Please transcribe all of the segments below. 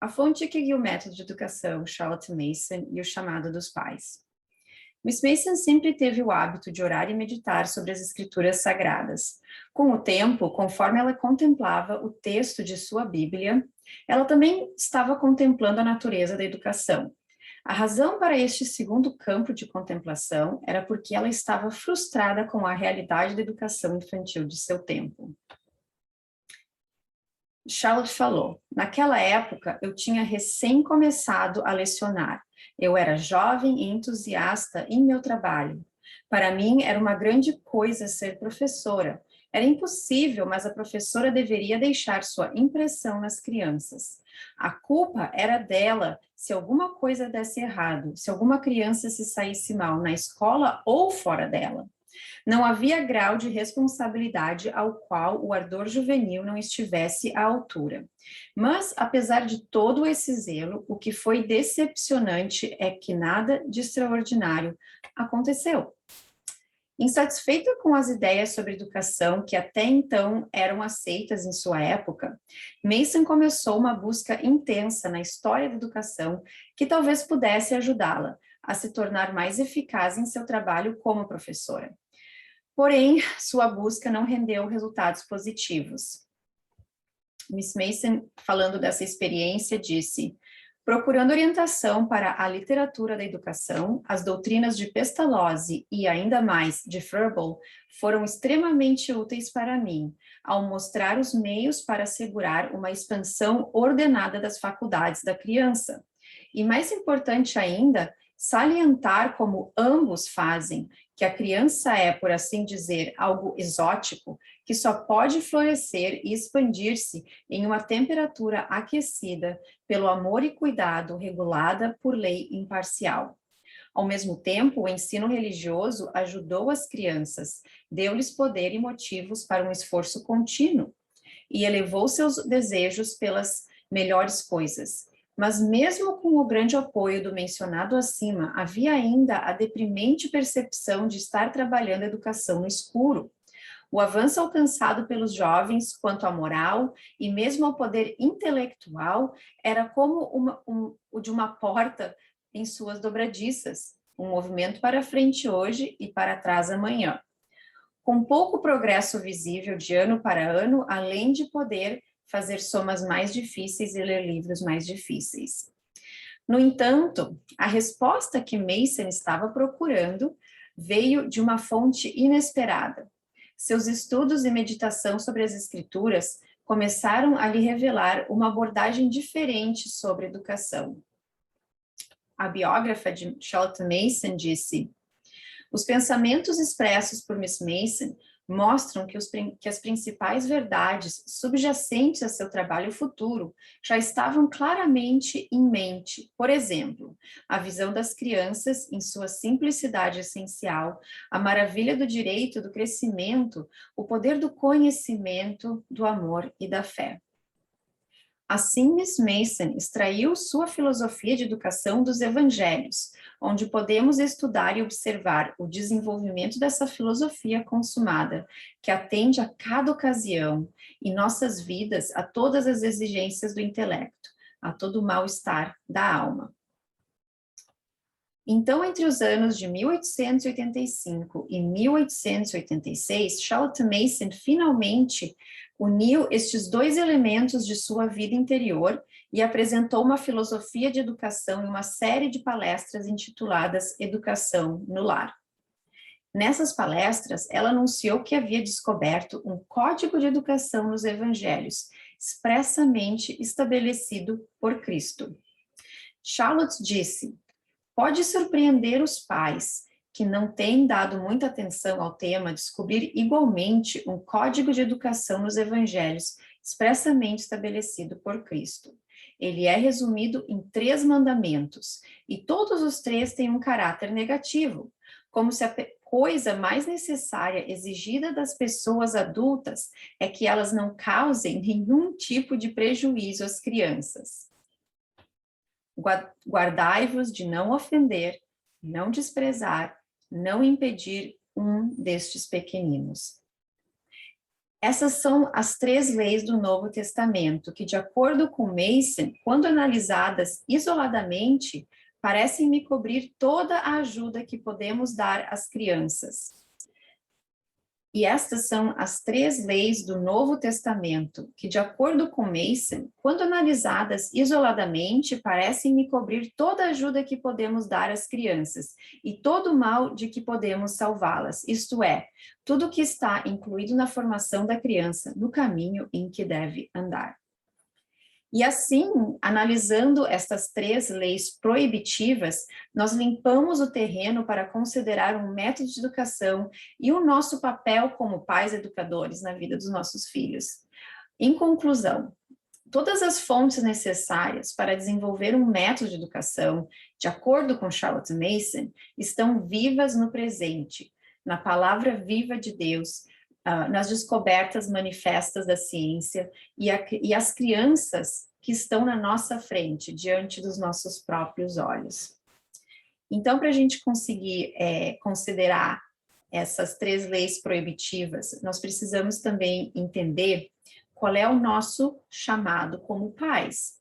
A fonte que guia o método de educação, Charlotte Mason, e o chamado dos pais. Miss Mason sempre teve o hábito de orar e meditar sobre as escrituras sagradas. Com o tempo, conforme ela contemplava o texto de sua Bíblia, ela também estava contemplando a natureza da educação. A razão para este segundo campo de contemplação era porque ela estava frustrada com a realidade da educação infantil de seu tempo. Charlotte falou: naquela época eu tinha recém começado a lecionar. Eu era jovem e entusiasta em meu trabalho. Para mim era uma grande coisa ser professora. Era impossível, mas a professora deveria deixar sua impressão nas crianças. A culpa era dela se alguma coisa desse errado, se alguma criança se saísse mal na escola ou fora dela. Não havia grau de responsabilidade ao qual o ardor juvenil não estivesse à altura. Mas, apesar de todo esse zelo, o que foi decepcionante é que nada de extraordinário aconteceu. Insatisfeita com as ideias sobre educação que até então eram aceitas em sua época, Mason começou uma busca intensa na história da educação que talvez pudesse ajudá-la a se tornar mais eficaz em seu trabalho como professora. Porém, sua busca não rendeu resultados positivos. Miss Mason, falando dessa experiência, disse: procurando orientação para a literatura da educação, as doutrinas de Pestalozzi e ainda mais de Froebel foram extremamente úteis para mim, ao mostrar os meios para assegurar uma expansão ordenada das faculdades da criança. E mais importante ainda, salientar como ambos fazem, que a criança é, por assim dizer, algo exótico, que só pode florescer e expandir-se em uma temperatura aquecida pelo amor e cuidado regulada por lei imparcial. Ao mesmo tempo, o ensino religioso ajudou as crianças, deu-lhes poder e motivos para um esforço contínuo e elevou seus desejos pelas melhores coisas. Mas mesmo com o grande apoio do mencionado acima, havia ainda a deprimente percepção de estar trabalhando a educação no escuro. O avanço alcançado pelos jovens quanto à moral e mesmo ao poder intelectual era como o de uma porta em suas dobradiças, um movimento para frente hoje e para trás amanhã. Com pouco progresso visível de ano para ano, além de poder fazer somas mais difíceis e ler livros mais difíceis. No entanto, a resposta que Mason estava procurando veio de uma fonte inesperada. Seus estudos e meditação sobre as escrituras começaram a lhe revelar uma abordagem diferente sobre educação. A biógrafa de Charlotte Mason disse: os pensamentos expressos por Miss Mason mostram que as principais verdades subjacentes a seu trabalho futuro já estavam claramente em mente. Por exemplo, a visão das crianças em sua simplicidade essencial, a maravilha do direito, do crescimento, o poder do conhecimento, do amor e da fé. Assim, Miss Mason extraiu sua filosofia de educação dos evangelhos, onde podemos estudar e observar o desenvolvimento dessa filosofia consumada, que atende a cada ocasião em nossas vidas a todas as exigências do intelecto, a todo o mal-estar da alma. Então, entre os anos de 1885 e 1886, Charlotte Mason finalmente uniu estes dois elementos de sua vida interior e apresentou uma filosofia de educação em uma série de palestras intituladas Educação no Lar. Nessas palestras, ela anunciou que havia descoberto um código de educação nos evangelhos, expressamente estabelecido por Cristo. Charlotte disse: pode surpreender os pais que não têm dado muita atenção ao tema descobrir igualmente um código de educação nos evangelhos expressamente estabelecido por Cristo. Ele é resumido em 3 mandamentos, e todos os 3 têm um caráter negativo, como se a coisa mais necessária exigida das pessoas adultas é que elas não causem nenhum tipo de prejuízo às crianças. Guardai-vos de não ofender, não desprezar, não impedir um destes pequeninos. Essas são as 3 leis do Novo Testamento, que, de acordo com Mason, quando analisadas isoladamente, parecem me cobrir toda a ajuda que podemos dar às crianças. E estas são as 3 leis do Novo Testamento, que, de acordo com Mason, quando analisadas isoladamente, parecem me cobrir toda a ajuda que podemos dar às crianças e todo o mal de que podemos salvá-las, isto é, tudo que está incluído na formação da criança no caminho em que deve andar. E assim, analisando estas 3 leis proibitivas, nós limpamos o terreno para considerar um método de educação e o nosso papel como pais educadores na vida dos nossos filhos. Em conclusão, todas as fontes necessárias para desenvolver um método de educação, de acordo com Charlotte Mason, estão vivas no presente, na palavra viva de Deus, nas descobertas manifestas da ciência e as crianças que estão na nossa frente, diante dos nossos próprios olhos. Então, para a gente conseguir considerar essas 3 leis proibitivas, nós precisamos também entender qual é o nosso chamado como pais.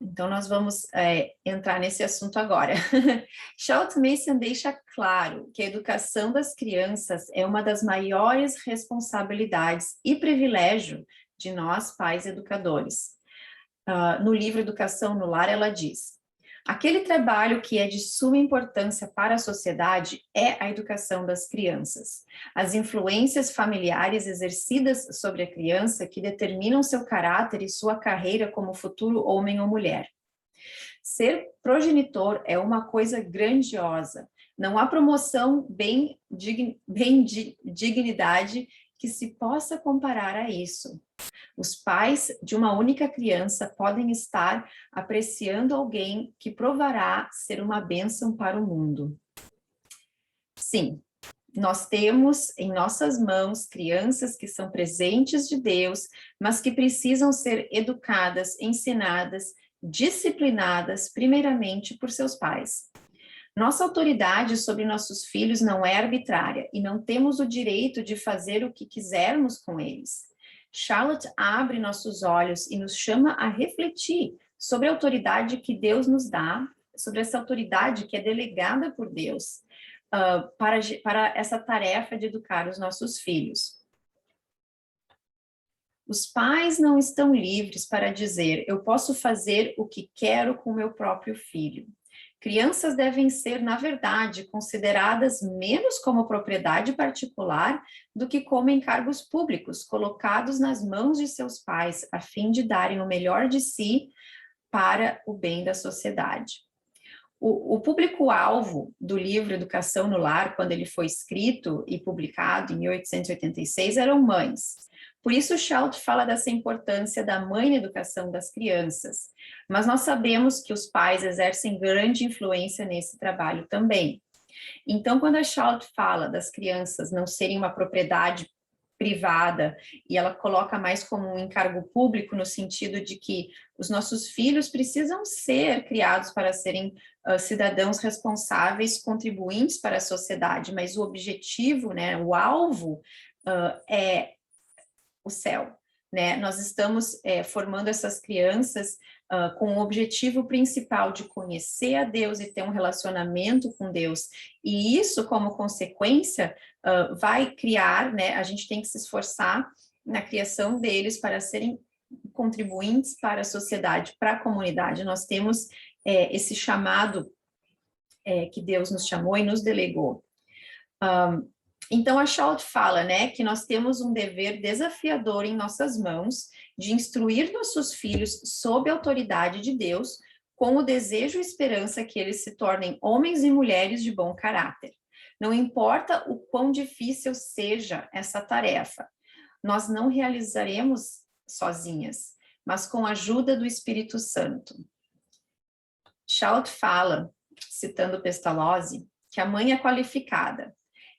Então, nós vamos entrar nesse assunto agora. Charlotte Mason deixa claro que a educação das crianças é uma das maiores responsabilidades e privilégio de nós, pais educadores. No livro Educação no Lar, ela diz: aquele trabalho que é de suma importância para a sociedade é a educação das crianças. As influências familiares exercidas sobre a criança que determinam seu caráter e sua carreira como futuro homem ou mulher. Ser progenitor é uma coisa grandiosa. Não há promoção bem dignidade que se possa comparar a isso. Os pais de uma única criança podem estar apreciando alguém que provará ser uma bênção para o mundo. Sim, nós temos em nossas mãos crianças que são presentes de Deus, mas que precisam ser educadas, ensinadas, disciplinadas, primeiramente por seus pais. Nossa autoridade sobre nossos filhos não é arbitrária e não temos o direito de fazer o que quisermos com eles. Charlotte abre nossos olhos e nos chama a refletir sobre a autoridade que Deus nos dá, sobre essa autoridade que é delegada por Deus para essa tarefa de educar os nossos filhos. Os pais não estão livres para dizer: eu posso fazer o que quero com meu próprio filho. Crianças devem ser, na verdade, consideradas menos como propriedade particular do que como encargos públicos, colocados nas mãos de seus pais, a fim de darem o melhor de si para o bem da sociedade. O público-alvo do livro Educação no Lar, quando ele foi escrito e publicado em 1886, eram mães. Por isso, Charlotte fala dessa importância da mãe na educação das crianças. Mas nós sabemos que os pais exercem grande influência nesse trabalho também. Então, quando a Charlotte fala das crianças não serem uma propriedade privada, e ela coloca mais como um encargo público, no sentido de que os nossos filhos precisam ser criados para serem cidadãos responsáveis, contribuintes para a sociedade, mas o objetivo, né, o alvo é o céu, né? Nós estamos formando essas crianças com o objetivo principal de conhecer a Deus e ter um relacionamento com Deus, e isso, como consequência, vai criar, né? A gente tem que se esforçar na criação deles para serem contribuintes para a sociedade, para a comunidade. Nós temos esse chamado que Deus nos chamou e nos delegou. Então, a Charlotte fala, né, que nós temos um dever desafiador em nossas mãos de instruir nossos filhos sob a autoridade de Deus, com o desejo e esperança que eles se tornem homens e mulheres de bom caráter. Não importa o quão difícil seja essa tarefa, nós não realizaremos sozinhas, mas com a ajuda do Espírito Santo. Charlotte fala, citando Pestalozzi, que a mãe é qualificada,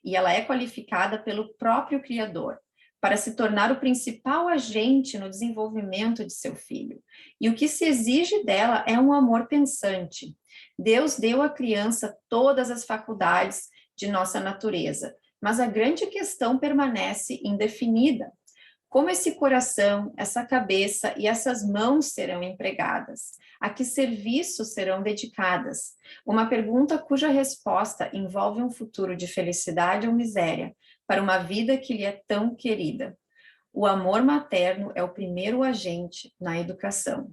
e ela é qualificada pelo próprio Criador, para se tornar o principal agente no desenvolvimento de seu filho. E o que se exige dela é um amor pensante. Deus deu à criança todas as faculdades de nossa natureza, mas a grande questão permanece indefinida. Como esse coração, essa cabeça e essas mãos serão empregadas? A que serviços serão dedicadas? Uma pergunta cuja resposta envolve um futuro de felicidade ou miséria para uma vida que lhe é tão querida. O amor materno é o primeiro agente na educação.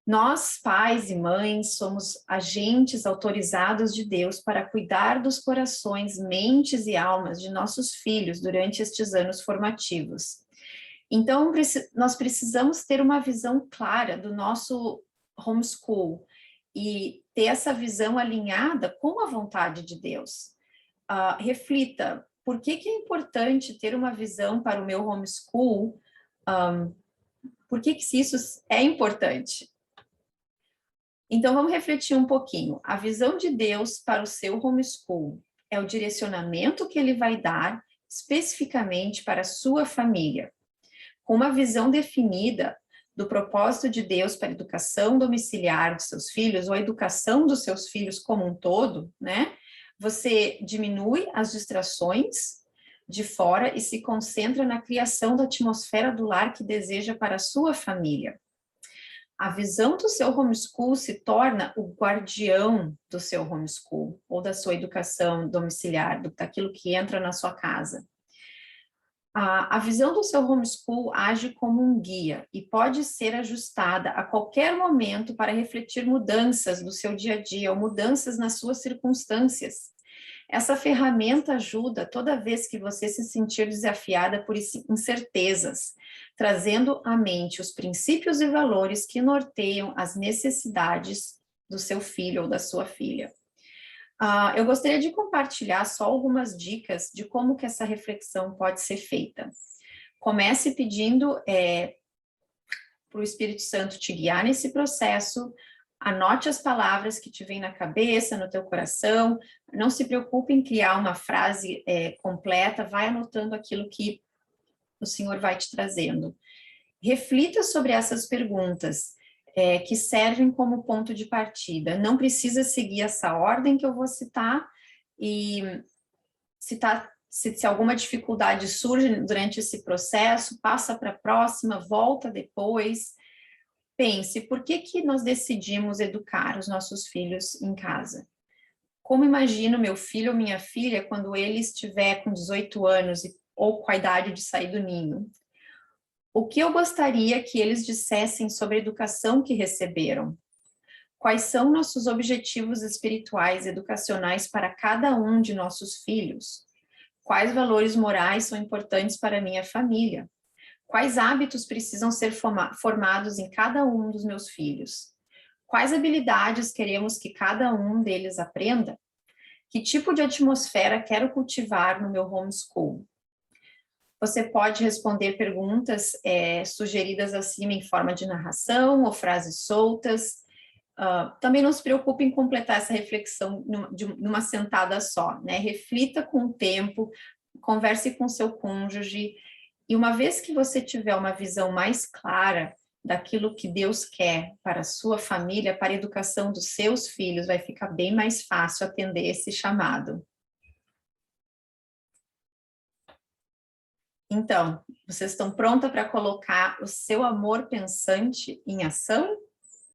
Nós, pais e mães, somos agentes autorizados de Deus para cuidar dos corações, mentes e almas de nossos filhos durante estes anos formativos. Então, nós precisamos ter uma visão clara do nosso homeschool e ter essa visão alinhada com a vontade de Deus. Reflita, por que é importante ter uma visão para o meu homeschool? Por que isso é importante? Então, vamos refletir um pouquinho. A visão de Deus para o seu homeschool é o direcionamento que ele vai dar especificamente para a sua família. Com uma visão definida do propósito de Deus para a educação domiciliar de seus filhos, ou a educação dos seus filhos como um todo, né? Você diminui as distrações de fora e se concentra na criação da atmosfera do lar que deseja para a sua família. A visão do seu homeschool se torna o guardião do seu homeschool, ou da sua educação domiciliar, daquilo que entra na sua casa. A visão do seu homeschool age como um guia e pode ser ajustada a qualquer momento para refletir mudanças do seu dia a dia ou mudanças nas suas circunstâncias. Essa ferramenta ajuda toda vez que você se sentir desafiada por incertezas, trazendo à mente os princípios e valores que norteiam as necessidades do seu filho ou da sua filha. Eu gostaria de compartilhar só algumas dicas de como que essa reflexão pode ser feita. Comece pedindo para o Espírito Santo te guiar nesse processo, anote as palavras que te vêm na cabeça, no teu coração, não se preocupe em criar uma frase completa, vai anotando aquilo que o Senhor vai te trazendo. Reflita sobre essas perguntas, que servem como ponto de partida. Não precisa seguir essa ordem que eu vou citar, e se alguma dificuldade surge durante esse processo, passa para a próxima, volta depois. Pense, por que nós decidimos educar os nossos filhos em casa? Como imagino meu filho ou minha filha quando ele estiver com 18 anos ou com a idade de sair do ninho? O que eu gostaria que eles dissessem sobre a educação que receberam? Quais são nossos objetivos espirituais e educacionais para cada um de nossos filhos? Quais valores morais são importantes para a minha família? Quais hábitos precisam ser formados em cada um dos meus filhos? Quais habilidades queremos que cada um deles aprenda? Que tipo de atmosfera quero cultivar no meu homeschool? Você pode responder perguntas sugeridas acima em forma de narração ou frases soltas. Também não se preocupe em completar essa reflexão numa sentada só, né? Reflita com o tempo, converse com seu cônjuge, e uma vez que você tiver uma visão mais clara daquilo que Deus quer para a sua família, para a educação dos seus filhos, vai ficar bem mais fácil atender esse chamado. Então, vocês estão prontas para colocar o seu amor pensante em ação?